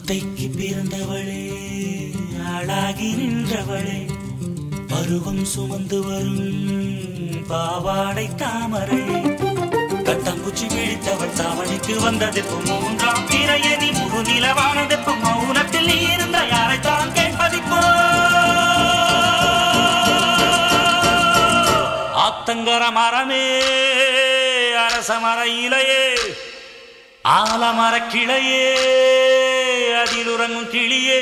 அத்தைக்கு பிறந்தவளே ஆளாகி நின்றவளே பருவம் சுமந்து வரும் பாவாடை தாமரை கட்டங்குச்சி பிடித்தவள் தாவணிக்கு வந்ததெப்போ மூன்றாம் பிறையணி முழு நிலவானதெப்போ மௌனத்தில் நீ இருந்த யாரைத்தான் கேட்பதிப்போ ஆத்தங்கர மரமே அரசமர இலையே ஆலமர கிளையே அதில் உறங்கும் கிளியே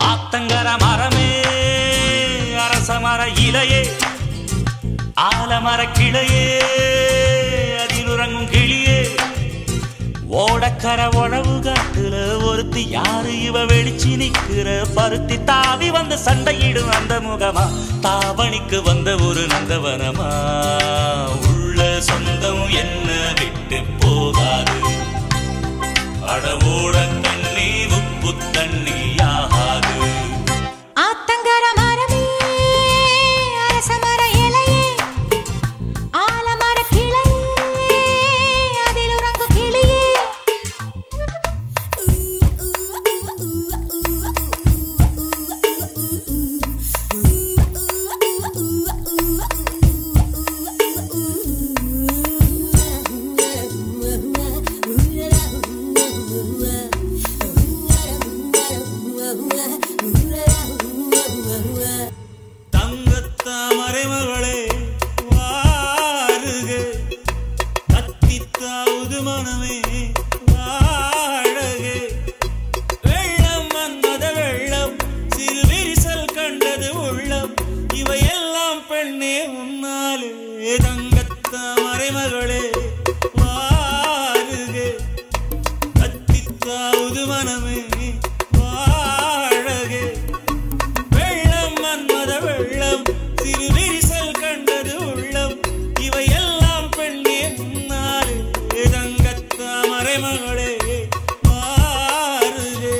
ஆத்தங்கர மரமே அரசமர இலையே ஆலமர கிளையே அதில் உறங்கும் கிளியே ஓடக்கர உழவு காட்டுல ஒருத்தி யாரு இவ வெளிச்சி நிக்கிற பருத்தி தாவி வந்து சண்டையிடும் அந்த முகமா தாவணிக்கு வந்த ஒரு நந்தவனமா உள்ள சொந்தம் என்ன விட்டு போகாது அடவோட தண்ணி உப்பு தண்ணி ஆகாது ஆத்தங்கர மரமே அரசமர இலையே ஆலமர கிளையே அதில் உறங்கும் கிளியே மறைமகளே வாருக கத்தித்தாவது மனமே வாழக வெள்ளம் வந்தத வெள்ளம் சிறு விரிசல் கண்டது உள்ளம் இவையெல்லாம் பெண்ணே உன்னாலே தங்கத்தா மறைமகளே வாருக கத்தித்தாவது மனமே வாழக வெள்ளம் வந்தத வெள்ளம் சிறு விரிசல் கண்டது உள்ளம் இவையெல்லாம் பெண்ணே முன்னாலே தங்கத்தா மறைமகளே வாருகே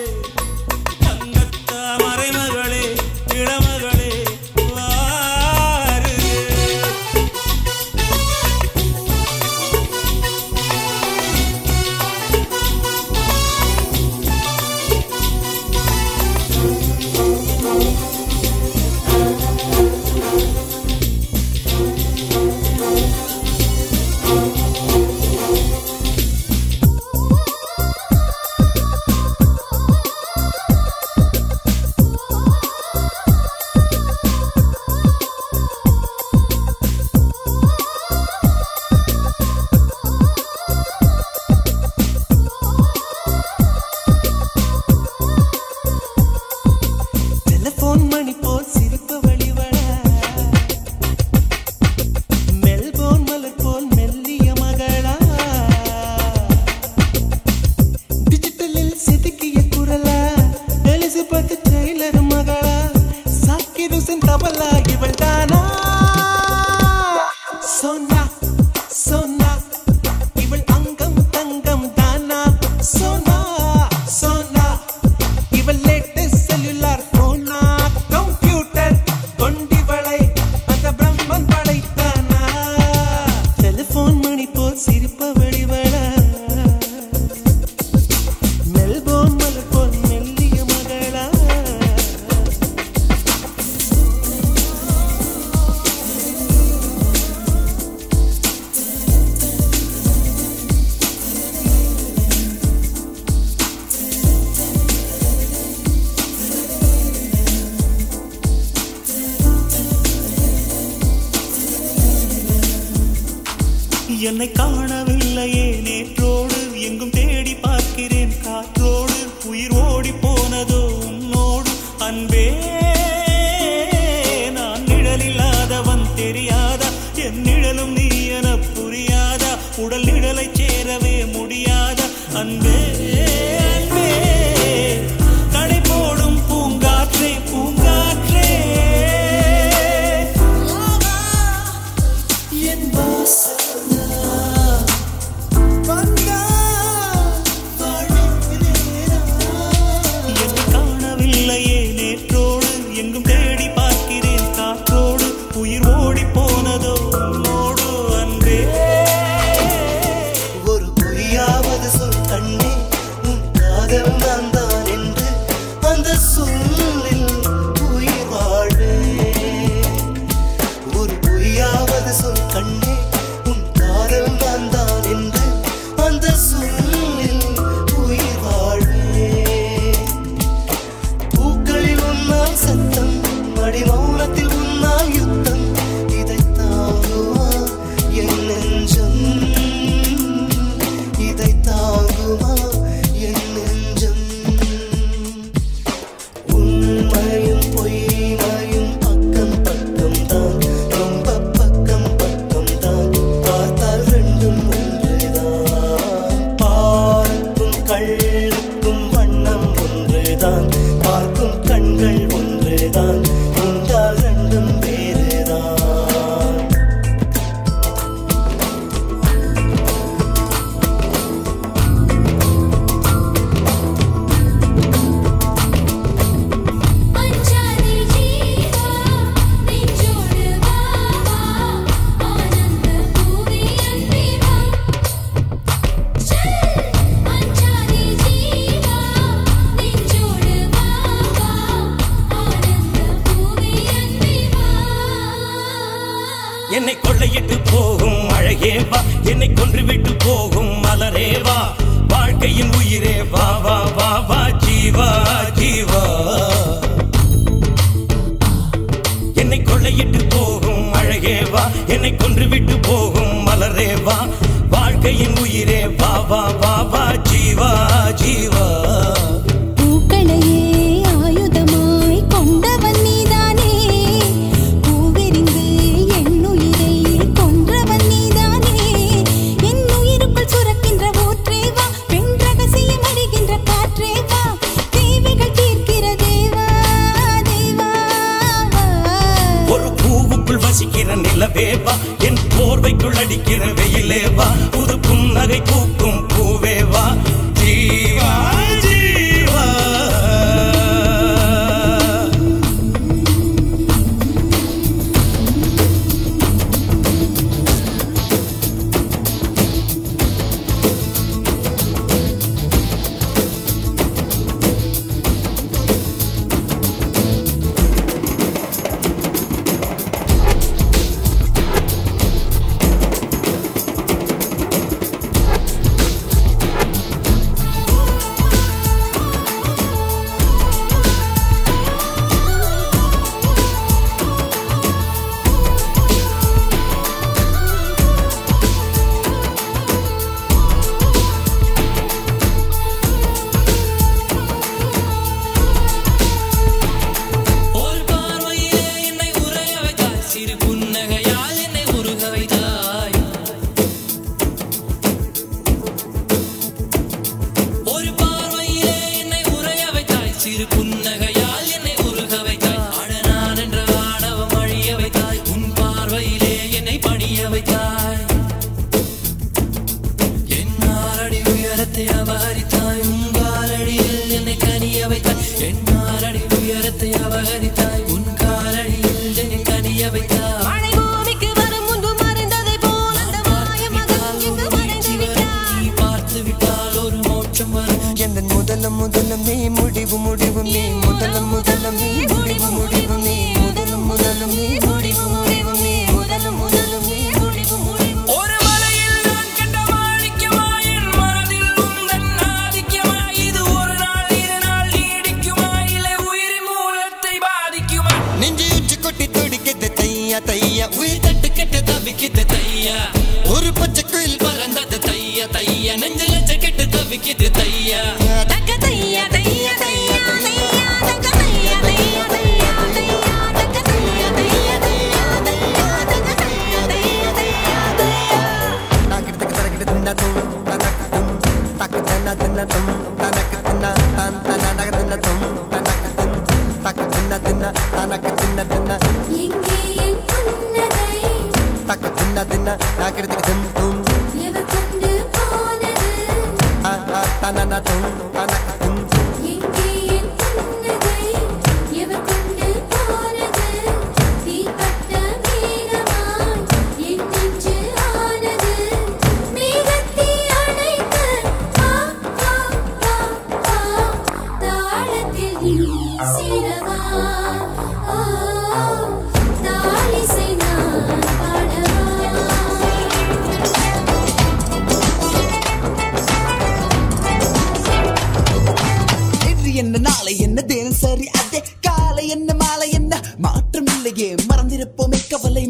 தங்கத்தா மறைமகளே இளமகளே வாருகே என்னை காணவில்லையே நேற்றோடு எங்கும் தேடி பார்க்கிறேன் காற்றோடு உயிர் ஓடி போனதோ உன்னோடு அன்பே நான் நிழலில்லாதவன் தெரியாதா என் நிழலும் நீ என புரியாதா உடல் நிழலை சேரவே முடியாதா அன்பே அன்பே கடை போடும் பூங்காற்றே பூங்காற்றே என் காணவில்லையே நேற்றோடு எங்கும் தேடி பார்க்கிறேன் காற்றோடு உயிர் ஓடி போனதோ உன்னோடு அன்பே ஒரு பொய்யாவது சொல் கண்ணே உன் வா என்னை கொன்றுவிட்டு போகும் மலரே வா வாழ்க்கையின் உயிரே வா வா வா வா ஜீவா ஜீவா என்னை கொள்ளையிட்டு போகும் அழகே வா என்னை கொன்றுவிட்டு போகும் மலரே வா வாழ்க்கையின் உயிரே வா வா வா வா ஜீவா ஜீவா பூக்களையே ஆயுதமாய் கொண்டவன் நீதானே பூவெறிந்து என்னுயிரை கொன்றவன் நீதானே என் உயிருக்குள் சுரக்கின்ற ஊற்றே வா பெண் ரகசியம் அறிகின்ற காற்றே வா தேவைகள் தீர்க்கிற தேவா தேவா ஒரு பூவுக்குள் வசிக்கிற நிலவே வா என் போர்வைக்குள் அடிக்கிற வெயிலே வா புது புன்னகை பூக்கும் பூவே வா ஜீவா ஜீவா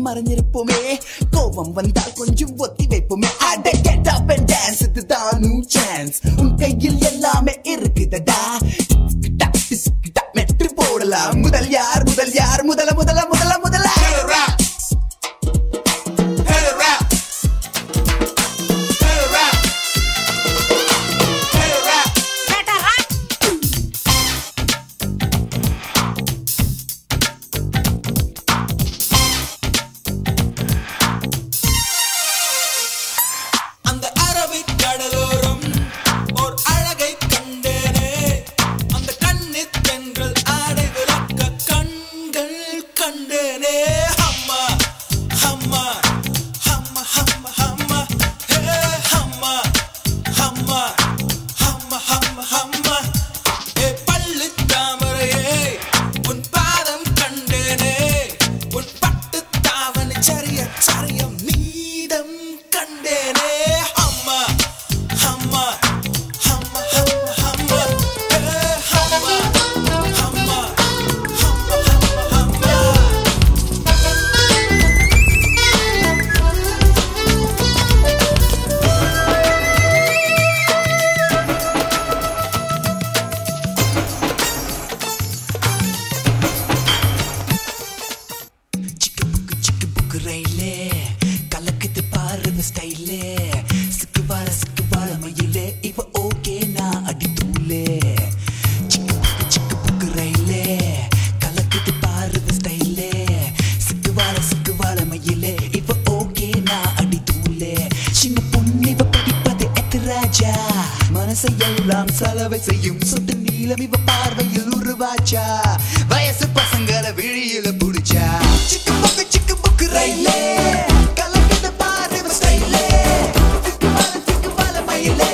மறைஞ்சிருப்போமே கோபம் வந்தால் கொஞ்சம் ஒத்தி வைப்போமே அட get up and dance இதுதான் new chance உன் கையில் எல்லாமே இருக்குதடா மெட்டு போடலாம் முதல் யார் முதல கடலோரம் ஒரு மனசையெல்லாம் சலவை செய்யும் சொட்டு நீளம் இவ பார்வையில் உருவாச்சா வயசு பசங்கள விழியில புடிச்சா சிக்கு புக்கு ரயிலே கலக்கத பாரு ஸ்டைலே சிக்கு பால மயிலே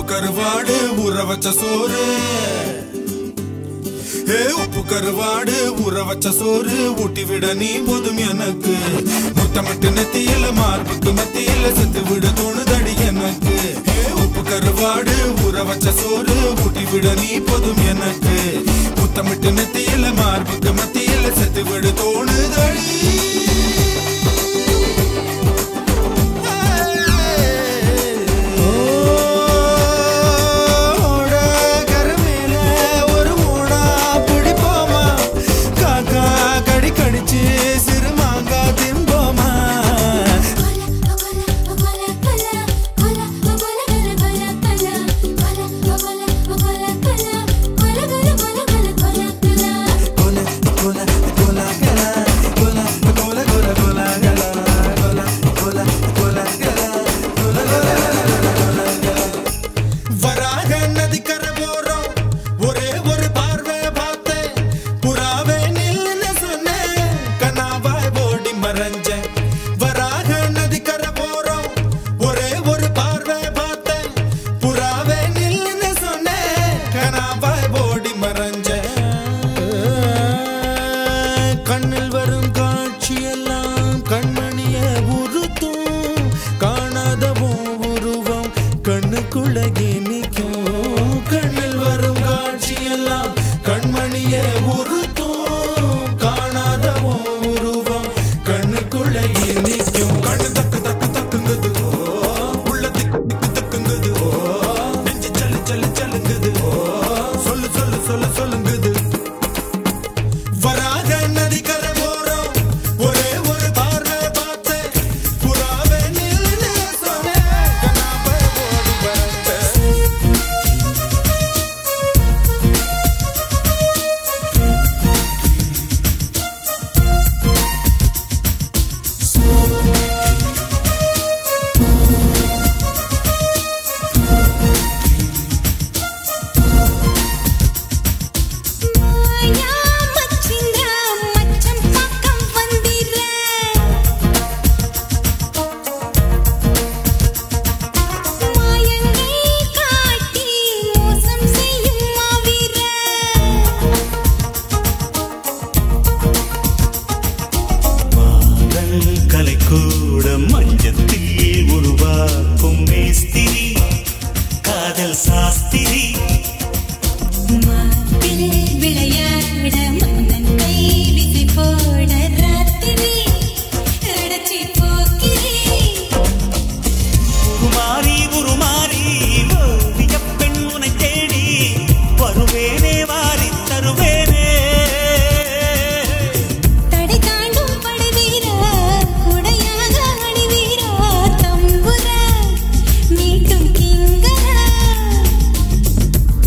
கருவாடு ஊற வச்ச சோறு உப்பு கருவாடு ஊற வச்ச சோறு ஊட்டி விட நீ போதும் எனக்கு முத்தமிட்டு நெத்தியில மார்புக்கு மத்தியில செத்து விட தோணுதடி எனக்கு உப்பு கருவாடு ஊற வச்ச சோறு ஊட்டி விட நீ போதும் எனக்கு முத்தமிட்டு நெத்தியில மார்புக்கு மத்தியில செத்து விட தோணுதடி கண்ணில் வரும் காட்சியெல்லாம் கண்மணிய உறுத்தும் காணாத உருவம் கண்ணுக்குள்ள நிற்கும் கண்ணில் வரும் காட்சியெல்லாம் கண்மணிய உறுத்தும் காணாத உருவம் கண்ணுக்குள்ள நிற்கும் கண்ணு தக்கு தக்கு தக்குங்குது உள்ள திக்கு தக்குங்குது நெஞ்சு சல்லு சல்லு சல்லுங்குது சொல்லு சொல்லு சொல்ல சொல்லுங்குது வராக நதிக்கரை போறோம் ஒரே ஒரு பார்வை பார்த்து புறாவே நின்னு சொன்னேன் கனாபை ஓடி கலைக்கூட மஞ்சத்தில் உருவாக்கும் மேஸ்திரி காதல் சாஸ்திரி மார்பில் விளையாட மன்னன் கை விசி போட ராத்திரி அடச்சி போக்கிரி உருமாறி ஓவிய பெண் உனை தேடி வருவேனே வாரி தருவேனே தடை தாண்டும் படுவீரா உடையாக அணிவீரா தம்புரா மீட்டும் கிங்கரா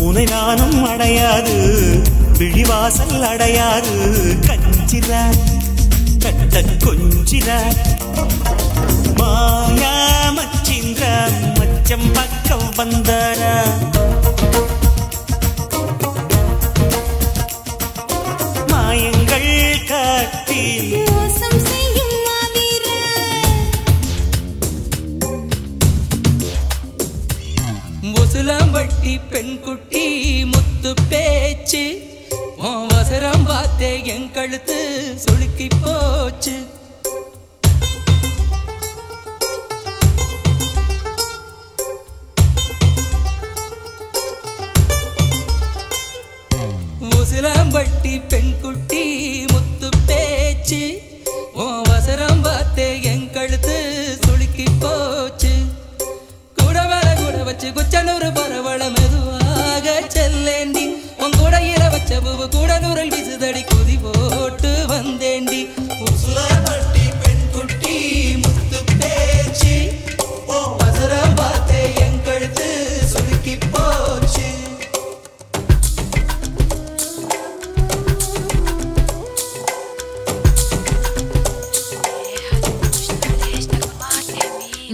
உனை நானும் அடையாது விழிவாசல் அடையாது கஞ்சிரா கட்ட கொஞ்சிரா மாயா மச்சிந்திர மச்சம் பக்கம் வந்தாரா மாயங்கள் காட்டி மோசம் செய்யும் மாவீரா முசுலம்பட்டி பெண் குட்டி முத்து பேச்சு உன் வசரம் பார்த்தே என் கழுத்து சுளுக்கி போச்சு முசுலம்பட்டி பெண் குட்டி முத்து பேச்சு உன் வசரம் பார்த்தே என் கழுத்து சுளுக்கி போச்சு கூட வர வச்சு குச்சனூறு பரவள மெதுவாக செல்லேண்டி உன் கூடையில வச்ச பூவு கூட நூறல் விசுதடி குதி போட்டு வந்தேண்டி உசுரப்பட்டி பெண் குட்டி முத்து பேச்சு ஓ வசரம் பார்த்தே என் கழுத்து சுருக்கி போச்சு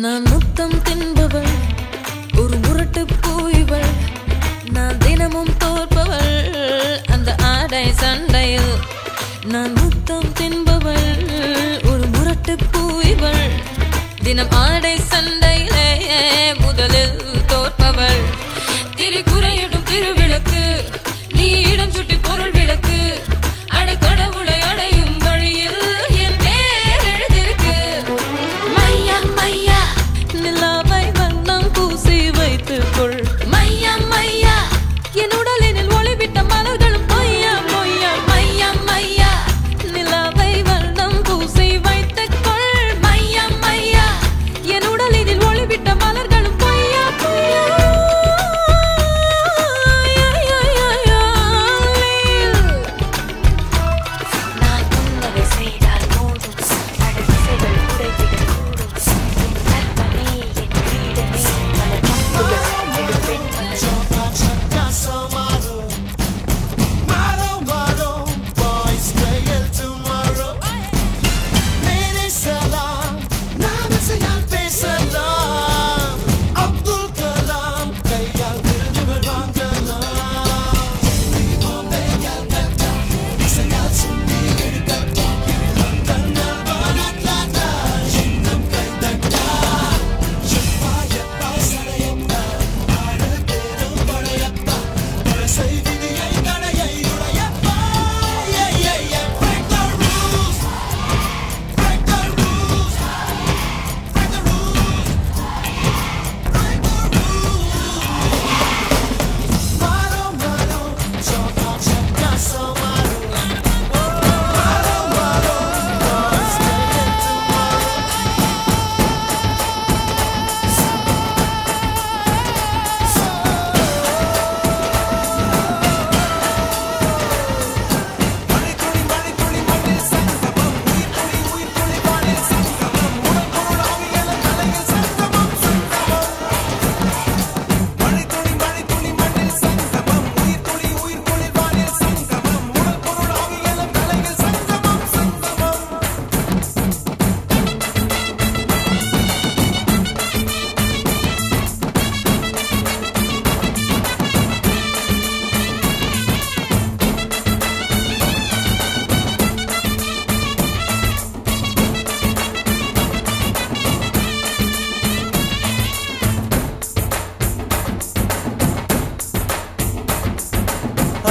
நான் முத்தம் தின்பவள் ஒரு முரட்டு பூய்வள் நான் தினமும் தோற்பவள் அந்த ஆடை சண்டையில் நான் முத்தம் தின்பவள் ஒரு முரட்டு பூய்வள் தினம் ஆடை சண்டையிலே முதலில் தோற்பவள் திரிகுறையிடும் திருவிளக்கு நீ இடம் சுட்டி பொருள் விளக்கு அடை கடவுளை அடையும் வழியில் என் பேர் எழுதிருக்கு மையா மையா நிலாவை வண்ணம் பூசி வைத்துக் கொள் மையா மையா என் உடலினில் ஒளிவிட்ட மலர்களும் பொய்யா பொய்யா மையா மையா நிலாவை வண்ணம் பூசி வைத்துக் கொள் மையா மையா என் உடலினில் ஒளிவிட்ட மலர்களும் பொய்யா பொய்யா நான் உன்னதை செய்தால் போதும் அடதிசைகள் உடைவிடக் கூடும் என் கற்பனை என் வீடனே பல தப்புகள் செய்திடும் பெண்கள்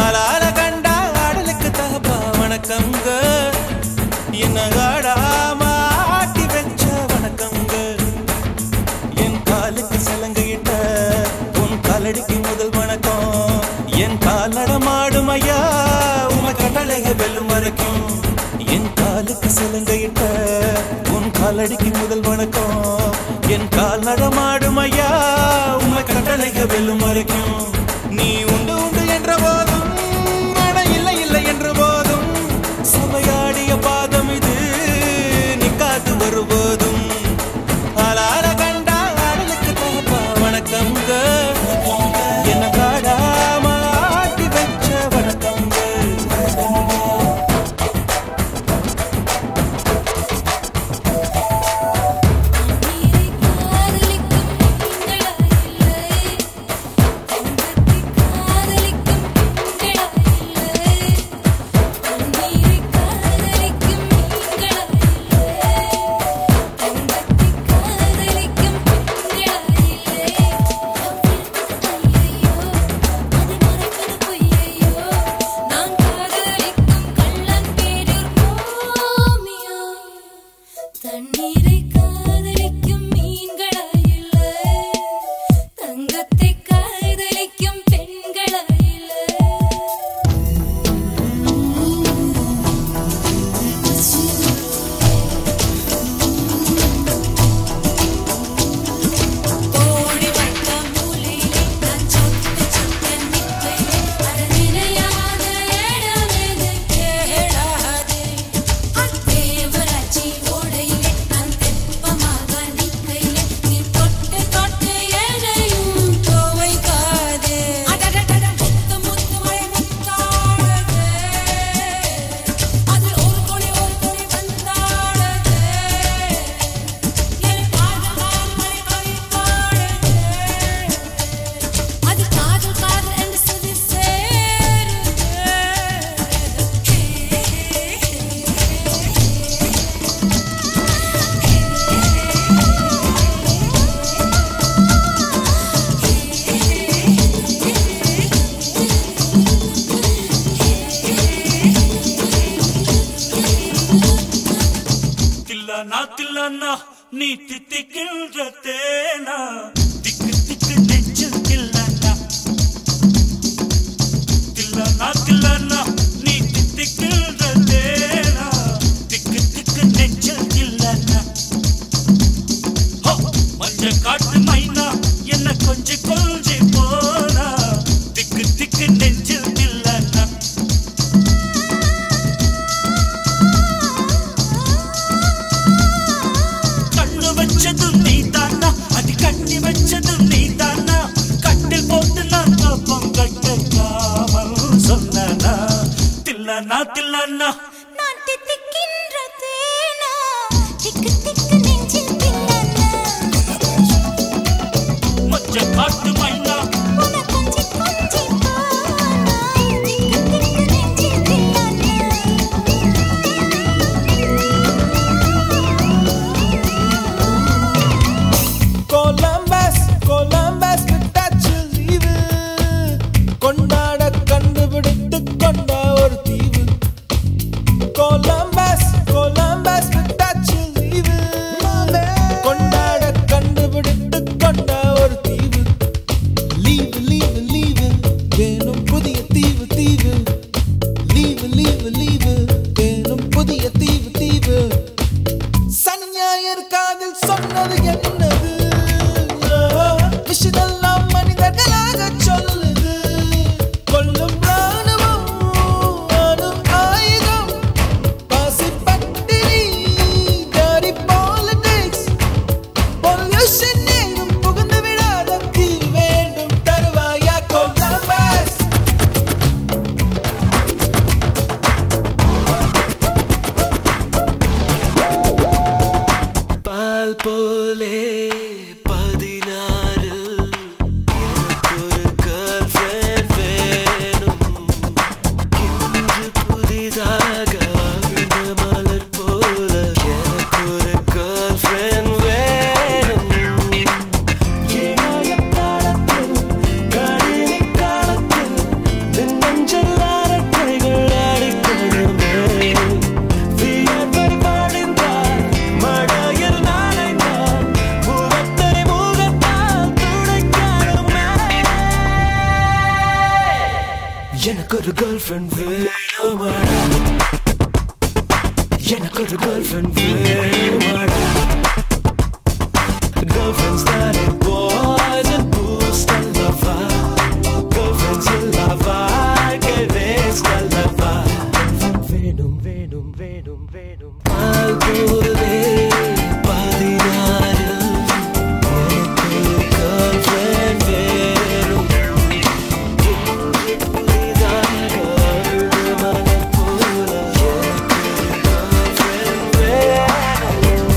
ஆளால கண்டா ஆடலுக்கு தகப்பா வணக்கங்க என்ன ஆடாம ஆட்டி வச்ச வணக்கங்க என் காலுக்கு சலங்கையிட்ட உன் காலடிக்கு முதல் வணக்கம் என் கால் நடமாடும் ஐயா உமை கட்டளைக வெல்லும் வரைக்கும் என் காலுக்கு சலங்கையிட்ட உன் காலடிக்கு முதல் வணக்கம் என் கால் நடமாடும் ஐயா உமை கட்டளைக வெல்லும் வரைக்கும் நீ உண்டு உண்டு என்ற போதும் அட இல்லை இல்லை என்று போதும் சபையாடிய பாதம் இது நிக்காது வருபோதும் ஆளால கண்டா ஆடலுக்கு தகப்பா வணக்கங்க என்ன காடாம ஆட்டி வச்ச வணக்கங்க நீரை காதலிக்கும் நீங்களா இல்லை தில்லானா நீ தித்திக்கின்ற தேனா திக்கு திக்கு நெஞ்சில் தில்லானா தில்லானா தில்லானா நீ தித்திக்கின்ற தேனா திக்கு திக்கு நெஞ்சில் தில்லானா மஞ்ச காட்டு மைனா என்ன கொஞ்சம் கொஞ்சி போனா திக்கு திக்கு நெஞ்சில் தில்லானா கண்ணு வச்சதும் நீ தானா அது கண்ணி வச்சதும் நீ தானா கட்டில் போட்டு நான் காப்பம் கட்டாமல் சொன்னா தில்லானா தில்லானா நான் தித்திக்கின்ற தேனா திக்கு திக்கு நெஞ்சில் தில்லானா மஞ்ச காட்டு மைனா உன கொஞ்சி கொஞ்சி போனா திக்கு திக்கு நெஞ்சில் தில்லானா கொலம்பஸ் விட்டாச்சு லீவு கொண்டாட கண்டுபிடித்து கொண்ட ஒரு தீவு கொலம்பஸ் விட்டாச்சு லீவு கொண்டாட கண்டுபிடித்து கொண்ட ஒரு தீவு லீவு வேணும் புதிய தீவு லீவு வேணும் புதிய தீவு சனி ஞாயிறு காதில் சொன்னது என்னது விஷயமெல்லாம் மனிதர்களாக சொல்லுது கொல்லும் ராணுவம் அணு ஆயுதம் பாசி பட்டினி டாரி பாலிடிக்ஸ் பொல்யூஷன் ஏதும் புகுந்து விடாத தீர்வு வேண்டும் தருவாயா கொலம்பஸ் பால் போலே 16 எனக்கொரு girlfriend வேணும் இன்று புதிதாக விழுந்த மலர் போல எனக்கொரு girlfriend வேணும் இளைய காலத்தில் கடினக் காலத்தில் நெஞ்சல் அரட்டைகள் அடிக்கணுமே வியர்வை வடிந்தால் மழையில் நனைந்தால் முகத்தை முகத்தால் துடைக்கணுமே எனக்கு ஒரு கேர்ள்ஃப்ரெண்ட் வேணுமாடா எனக்கு ஒரு கேர்ள்ஃப்ரெண்ட் வேணுமாடா Girlfriends that are boys and boost and love Girlfriends in love que ves que love வேணும் ஆல்போலே 16 எனக்கு girlfriend வேணும் இன்று புதிதாக விழுந்த மலர் போல எனக்கு girlfriend வேணும்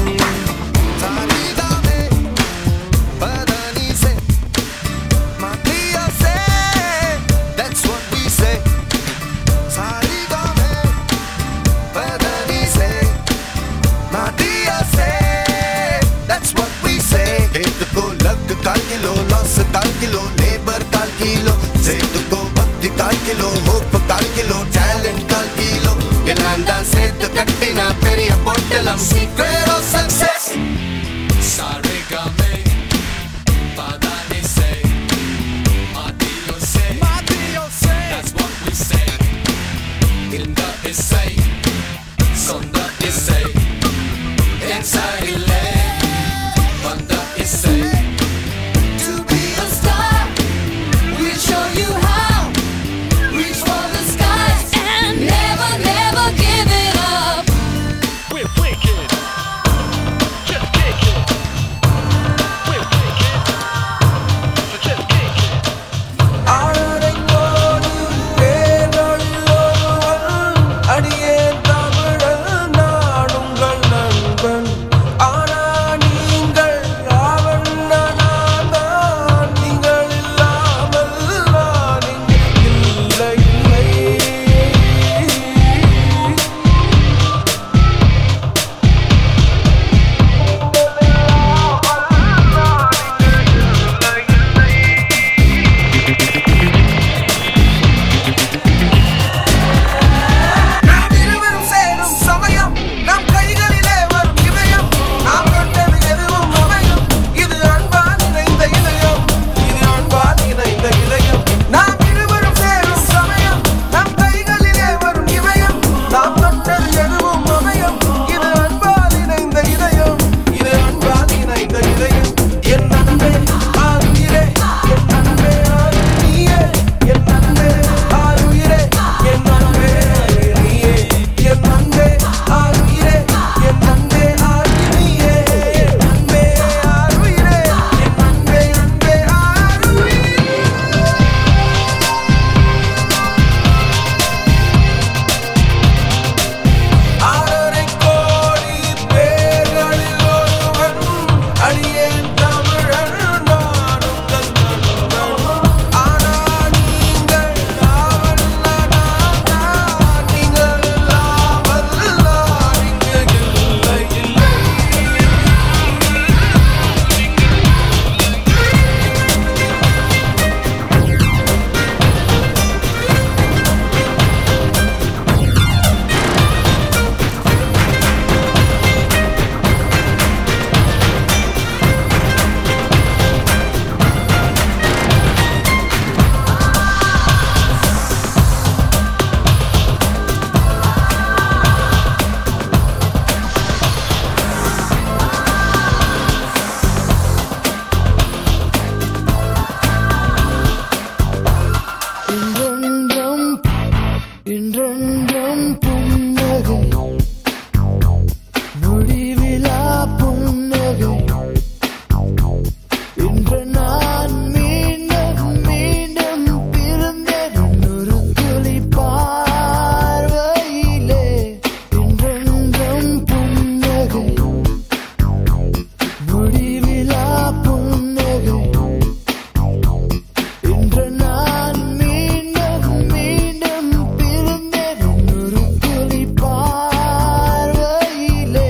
நான் மீண்டும் மீண்டும் பிறந்தேன் ஒரு துளி பார்வையிலே என்றென்றும் புன்னகை முடிவிலா புன்னகை இன்று நான் மீண்டும் மீண்டும் பிறந்தேன் ஒரு துளி பார்வையிலே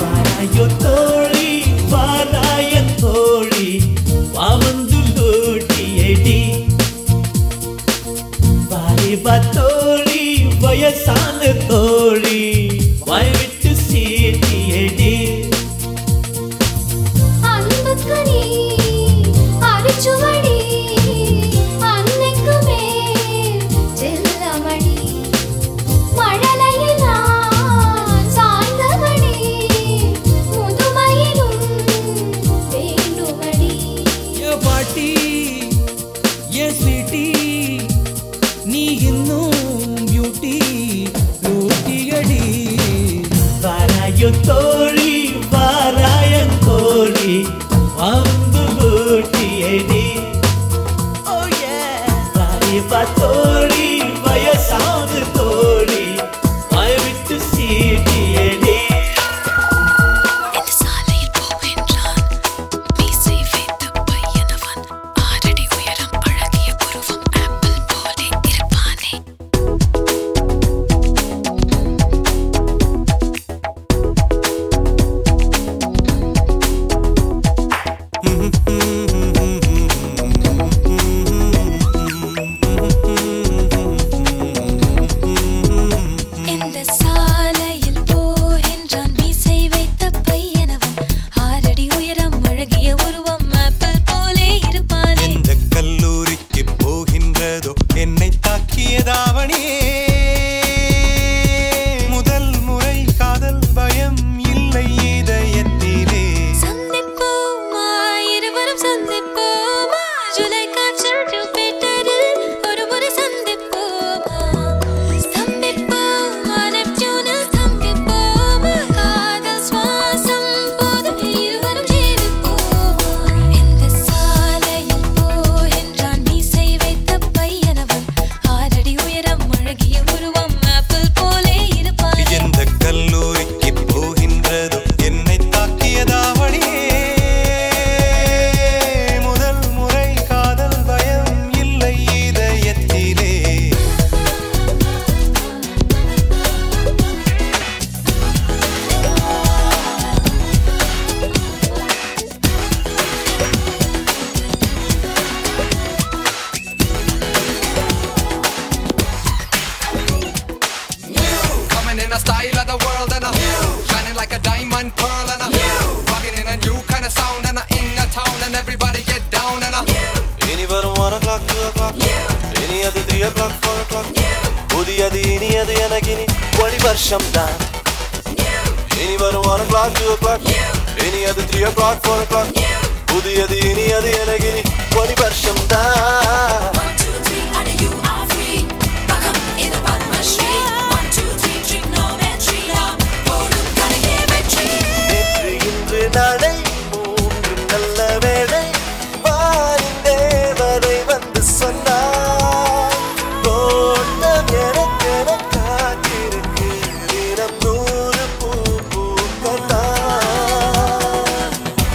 வாராயோ தோழி வாராய தோழி வாவந்து லோட்டியடி வாரிபா தோழி வயசான தோழி வாய் விட்டு சீட்டியடி அன்புக்கணி அரிச்சுவடி அன்னைக்குமே செல்லமணி மழலையில் நான் சார்ந்தவடி முதுமையிலும் வேண்டுமடி ஏ பாட்டி ஏ ஸ்வீட்டி நீ இன்னும் பியூட்டி லூட்டியடி வாராயோ தோழி வாராய தோழி வாவந்து லோட்டியடி வாரிபா தோழி வயசான தோழி வாய் விட்டு சீட்டியடி இந்த சாலையில் போகின்றான் மீசை வைத்த பையனவன் 6 அடி உயரம் அழகிய புருவம் ஆப்பிள் போலே இருப்பானே இந்த சாலையில் போகின்றான் மீசை வைத்த பையனவன் 6 அடி உயரம் அழகிய உருவம் ஆப்பிள் போலே இருப்பானே இந்த கல்லூரிக்கு போகின்றதோ என்னை தாக்கியதாவணியே முதல் முறை காதல் பயம் இல்லை இதயத்திலே சந்திப்போமா இருவரும் சந்திப்போமா ஜூலை காற்றில் ஜூபிட்டரில் ஒரு முறை சந்திப்போமா ஸ்தம்பிப்போமா நெப்டியூனில் ஸ்தம்பிப்போமா காதல் சுவாசம் போதும் இருவரும் ஜீவிப்போமா இந்த சாலையில் போகின்றான் மீசை வைத்த பையனவன் 6 அடி உயரம் அழகிய உருவம் ஆப்பிள் போலே இருப்பானே எந்த கல்லூரிக்கு போகின்றதோ என்னை தாக்கியதாவணியே முதல் முறை காதல் பயம் இல்லை இதயத்திலே Coming in a style of the world and shining like a diamond pearl and rocking in a new kind of sound and in a town and everybody get down and இனி வரும் 1 o'clock 2 o'clock இனி அது 3 o'clock 4 o'clock புதியது இனியது எனக்கினி ஒளி வருஷம் தான் இனி வரும் 1 o'clock 2 o'clock இனி அது 3 o'clock 4 o'clock புதியது இனியது எனக்கினி ஒளி வருஷம் தான் 1, 2, 3, and you are free. Welcome in the Padma Street. 1, 2, 3, drink no entry. போடும் கடையே வெற்றி. நேற்று இன்று நாளை 3 நல்ல வேளை வாரின் தேவரை வந்து சொன்னார் தோட்டம் எனக்கென காத்திருக்கு தினம் 100 பூ பூக்கலாம்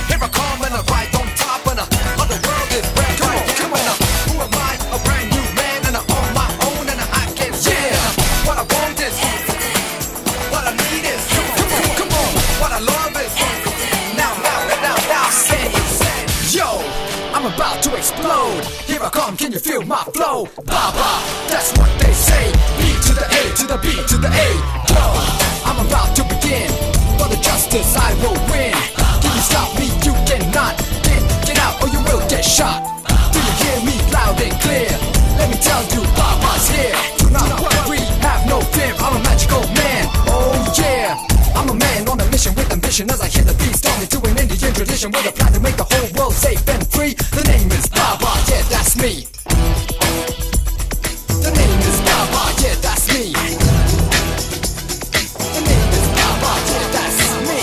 here I come and I ride on top and all the world is brand new. Come on, who am I? A brand new man and I'm on my own and I can what I want is what I need is come on, what I love is now say yo, I'm about to explode. Here I come, can you feel my flow? Baba, that's what they say. B to the A to the B to the A. Yo, I'm about to begin. For the justice I will win. Can you stop me? You cannot. Get out or you will get shot. Do you hear me loud something clear. Let me tell you, Baba's here. Do not worry, have no fear. I'm a magical man. Oh yeah, I'm a man on a mission with ambition. As I hit the beat, starting to an Indian tradition with a plan to make the whole world safe and free. The name is Baba, yeah, that's me. The name is Baba, yeah, that's me. The name is Baba, yeah, that's me.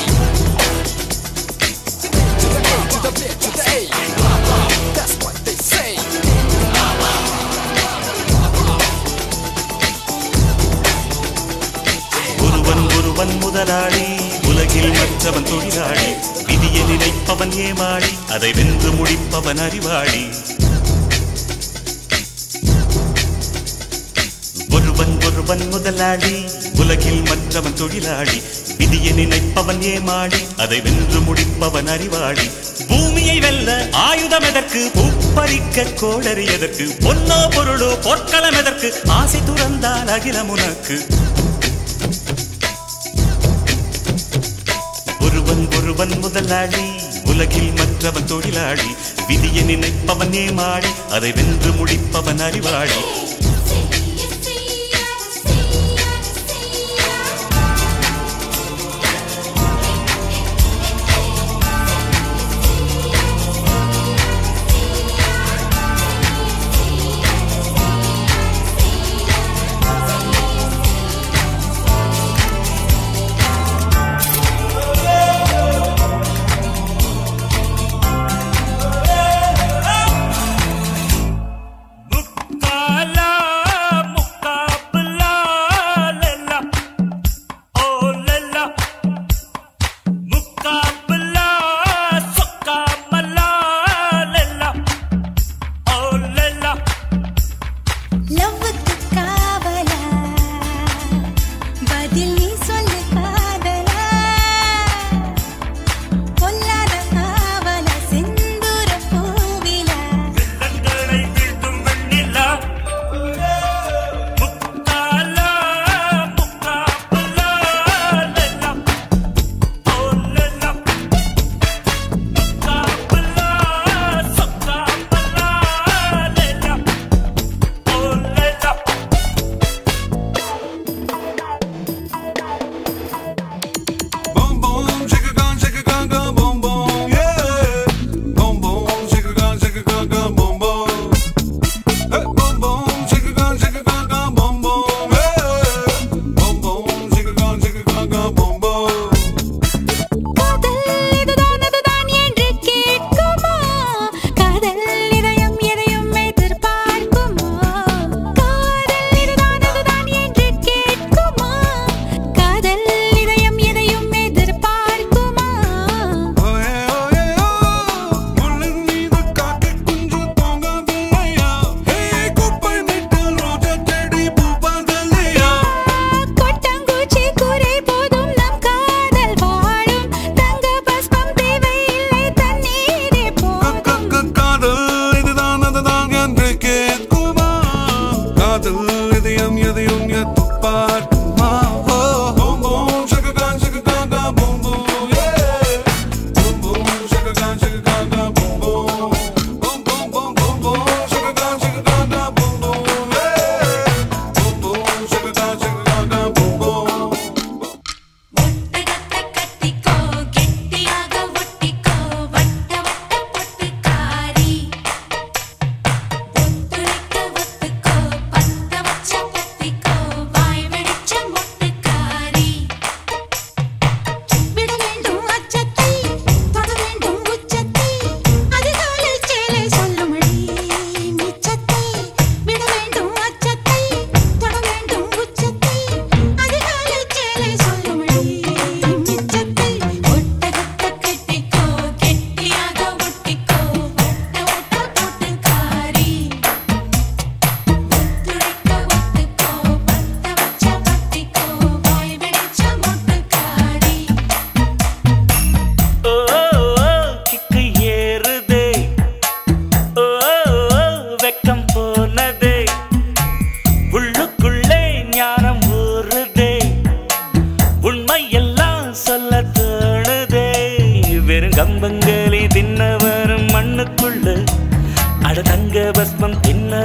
To the A, to the B, to the A. Baba, that's what they say. Baba. ஒருவன் முதலாளி உலகில் மற்றவன் தொழிலாளி விதியை நினைப்பவன் ஏமாளி அதை வென்று முடிப்பவன் அறிவாளி ஒருவன் முதலாளி உலகில் மற்றவன் தொழிலாளி விதியை நினைப்பவன் ஏமாளி அதை வென்று முடிப்பவன் அறிவாளி பூமியை வெல்ல ஆயுதம் எதற்கு பூப்பறிக்க கோடரி எதற்கு பொன்னோ பொருளோ பொற்களம் எதற்கு ஆசை துறந்தால் அகிலம் உனக்கு ஒருவன் முதலாளி உலகில் மற்றவன் தொழிலாளி விதியை நினைப்பவன் ஏமாளி அதை வென்று முடிப்பவன் அறிவாளி la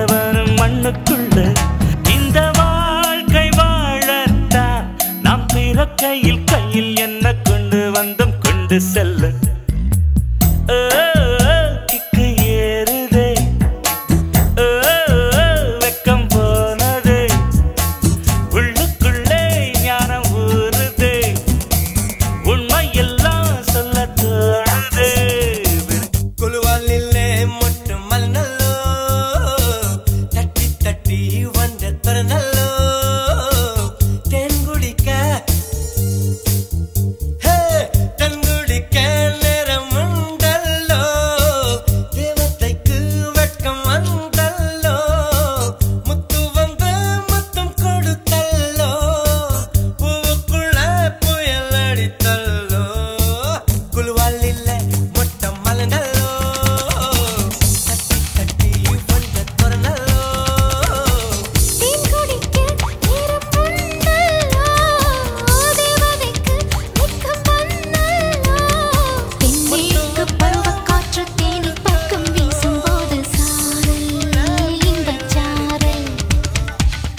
பிறந்தவனும் மண்ணுக்குள்ள இந்த வாழ்க்கை வாழத்தான் நாம் பிறக்கையில் கையில் என்ன கொண்டு வந்தோம் கொண்டு செல்ல கிக்கு ஏறுதே வெக்கம் போனதே உள்ளுக்குள்ளே ஞானம் ஊறுதே உண்மை எல்லாம் சொல்ல தோணுதே குழுவாலிலே மொட்டு மலநல்லோ தட்டி தட்டி வந்த தரநல்லோ தேன் குடிக்க தேன் குடிக்க நேரம் உண்டல்லோ தேவதைக்கு வெட்கம் வந்தல்லோ முத்து வந்து முத்தம் கொடுத்தல்லோ பூவுக்குள்ள புயல் அடித்தல்லோ குழுவாலிலே மொட்டு மலநல்லோ தட்டி தட்டி வந்த தரநல்லோ தேன் குடிக்க நேரம் உண்டல்லோ தேவதைக்கு வெட்கம் வந்தல்லோ தென்னேற்கு பருவக்காற்று தேனி பக்கம் வீசும்போது சாரல் இன்பச் சாரல்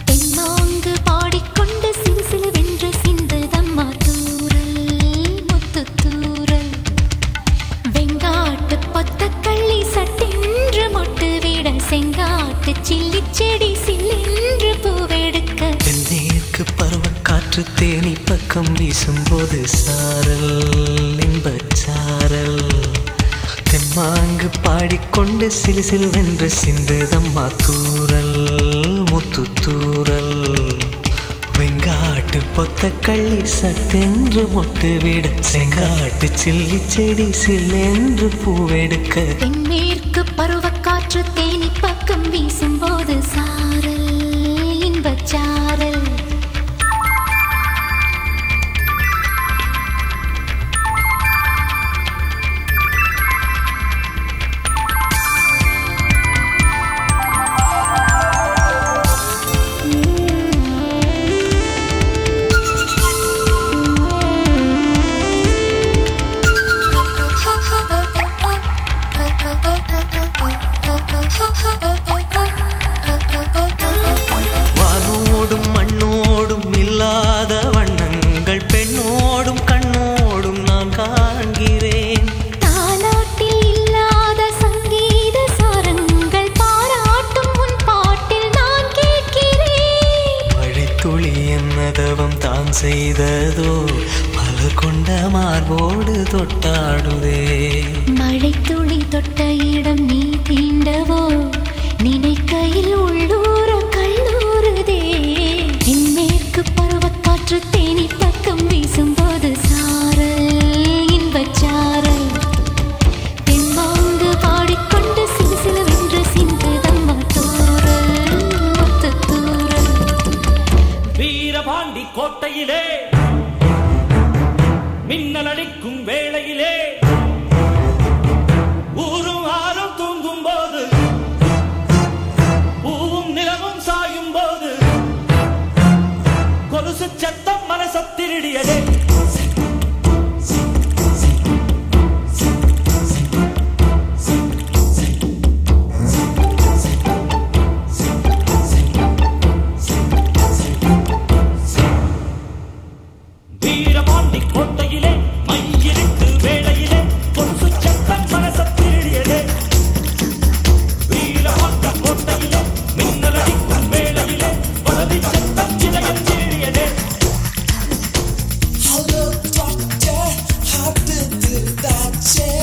தென்மாங்கு பாடிக்கொண்டு சிறு சிலுவென்று சிந்துதம்மா தூறல் முத்துத் தூறல் வெங்காட்டு பொத்தக்கள்ளி சட்டென்று மொட்டு விட செங்காட்டு சில்லிச் செடி சில்லென்று பூவெடுக்க தென்னேற்கு பருவக்காற்று தேனி பக்கம் வீசும்போது சாரல் இன்பச் சாரல் தெம்மாங்கு பாடிக்கொண்டு சிலு சிலுவென்று சிந்துதம்மா தூறல் முத்து தூறல் வெங்காட்டு பொத்தக்கள்ளி சட்டென்று மொட்டு விட செங்காட்டு சில்லி செடி சில்லென்று பூவெடுக்க தென்மேற்கு பருவக்காற்று தேனி பக்கம் வீசும்போது சாரல் இன்பச் சாரல் வானோடும் மண்ணோடும் இல்லாத வண்ணங்கள் பெண்ணோடும் கண்ணோடும் நான் காண்கிறேன் தாலாட்டில் இல்லாத சங்கீத சாரங்கள் பாராட்டும் உன் பாட்டில் நான் கேட்கிறேன் மழைத்துளி என்னதவம் தான் செய்ததோ மலர் கொண்ட மார்போடு தொட்டாடுதே மழை துளி தொட்ட இடம் நீ தீண்டவோ நினைக்கையில் உள்ளூர கல்லூருதே தென்மேற்கு பருவக்காற்று தேனி பக்கம் வீசும்போது சாரல் இன்பச் சாரல் தென்மாங்கு பாடிக்கொண்டு சிலு சிலுவென்று சிந்துதம்மா தூறல் முத்துத் தூறல் வீரபாண்டி கோட்டையிலே மின்னல் அடிக்கும் வேளையிலே ஊரும் ஆறும் தூங்கும் போது பூவும் நிலவும் சாயும் போது கொலுசு சத்தம் மனச திருடியதே வீரபாண்டி கோட்டையிலே மையிருட்டு வேளையிலே கொலுசு சத்தம் மனச திருடியதே வீரபாண்டி கோட்டையிலே மின்னல் அடிக்கும் வேளையிலே வலதி சத்தம் சிலையில் திருடியதே Hello doctor, how did that change?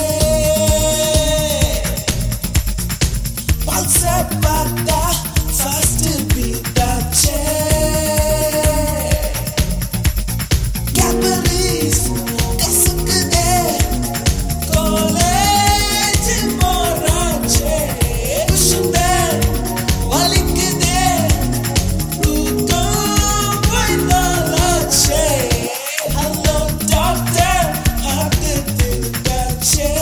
Once about that, fast to be that change. Capitalist, kasukde, college morache, kushde, valikde, ruko vaidalache. Hello doctor, how did that change?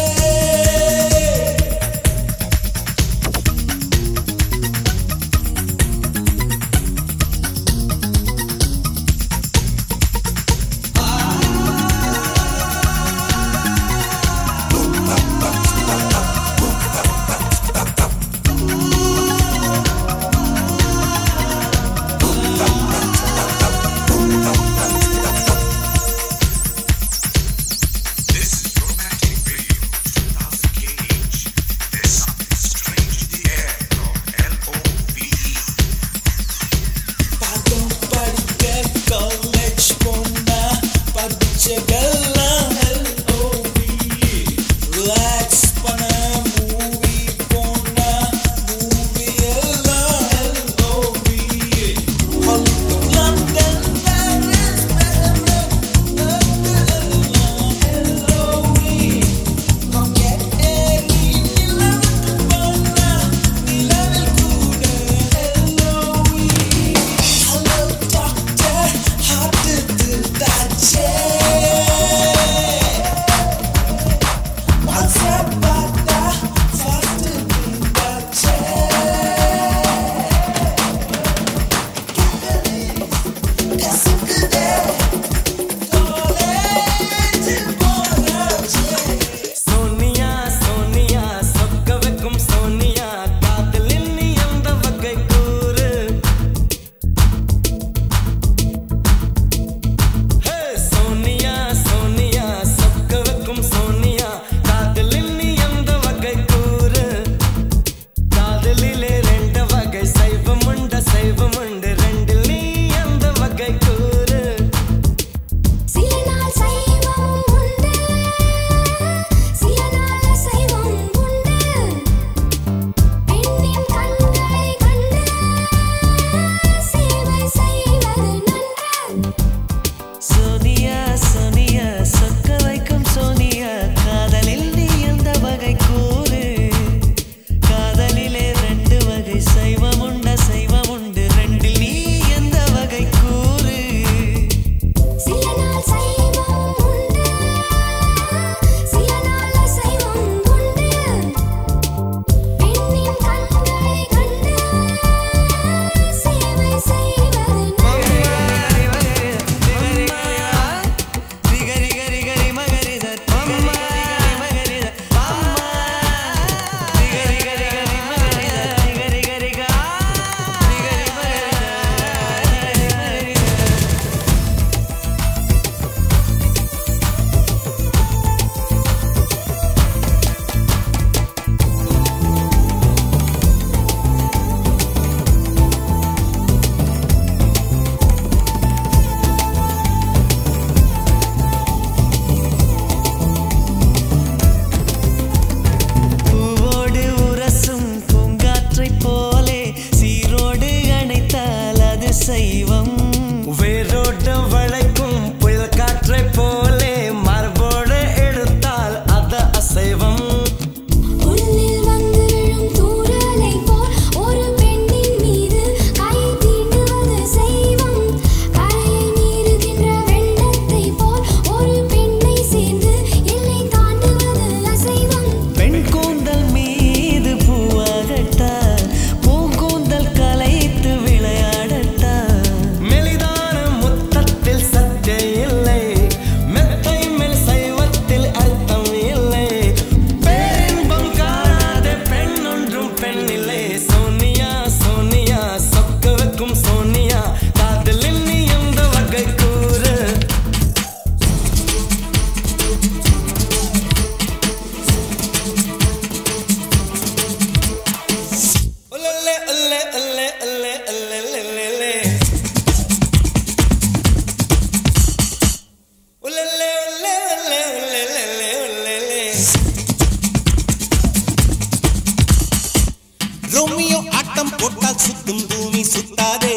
ஆட்டம் போட்டால் சுத்தும் பூமி சுத்தாதே.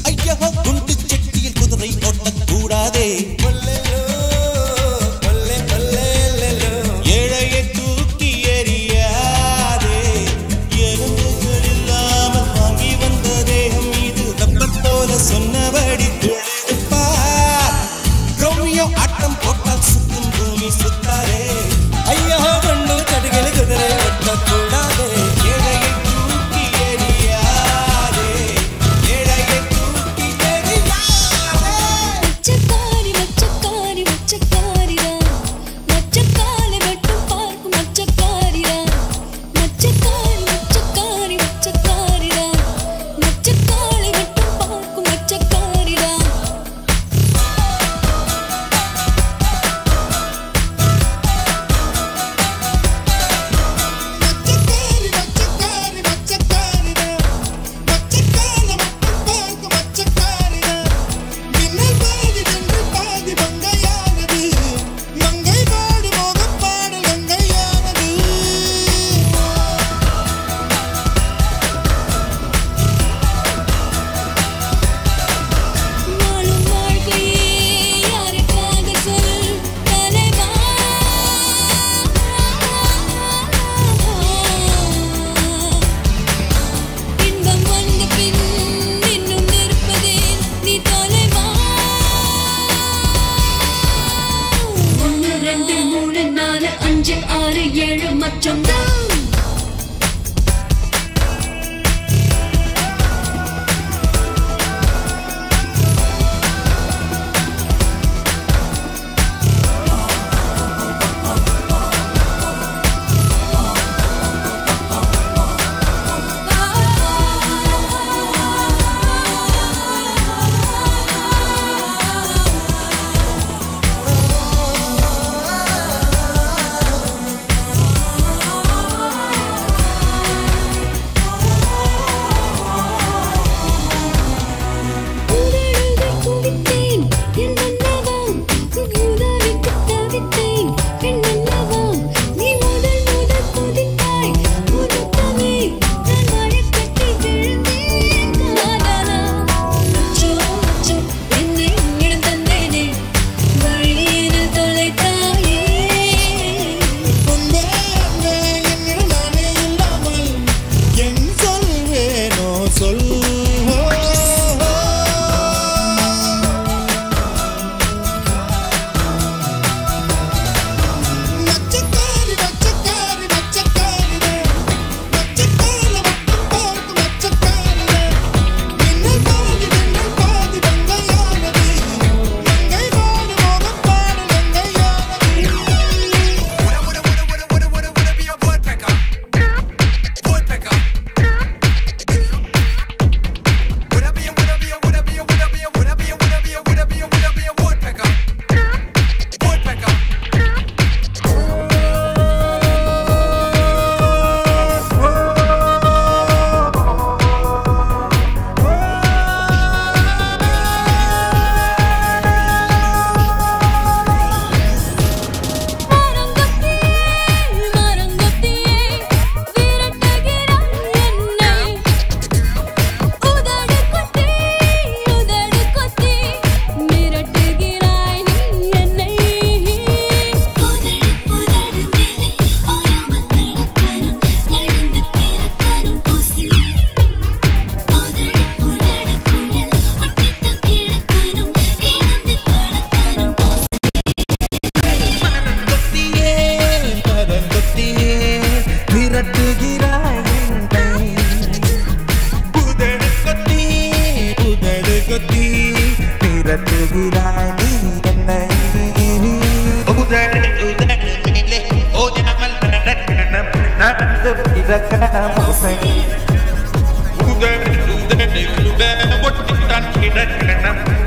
ஐயா குண்டு செட்டியில் குதிரை ஓட்டக்கூடாதே. ஏழையை தூக்கி எறியாதே. எறும்புகள் இல்லாமல் வாங்கி வந்த தேகம் இது ரப்பர் போல சொன்னபடி துள்ளிப்பார். ரோமியோ ஆட்டம் போட்டால் சுத்தும் பூமி சுத்தாதே. ஐயா கொண்டு கடுகளை குதிரை ஓட்டக்கூடாதே. ஏழையை தூக்கி எறியாதே. ஏழையை தூக்கி எறியாதே. மச்சக்காரி மச்சக்காரி மச்சக்காரிடா மச்சக்காலை மட்டும் பார்க்கும் மச்சக்காரிடா. மச்சக்காரி மச்சக்காரி மச்சக்காரிடா மச்சக்காலை மட்டும் பார்க்கும் மச்சக்காரிடா. வாழும் வாழ்க்கையே யாருக்காக சொல் தலைவா. இன்பம் வந்த பின் இன்னும் நிற்பதே நீ தொலைவா. 1 2 3 4 5 6 7 மற்றும் தான்.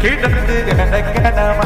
கிடந்து கிடக்கணம்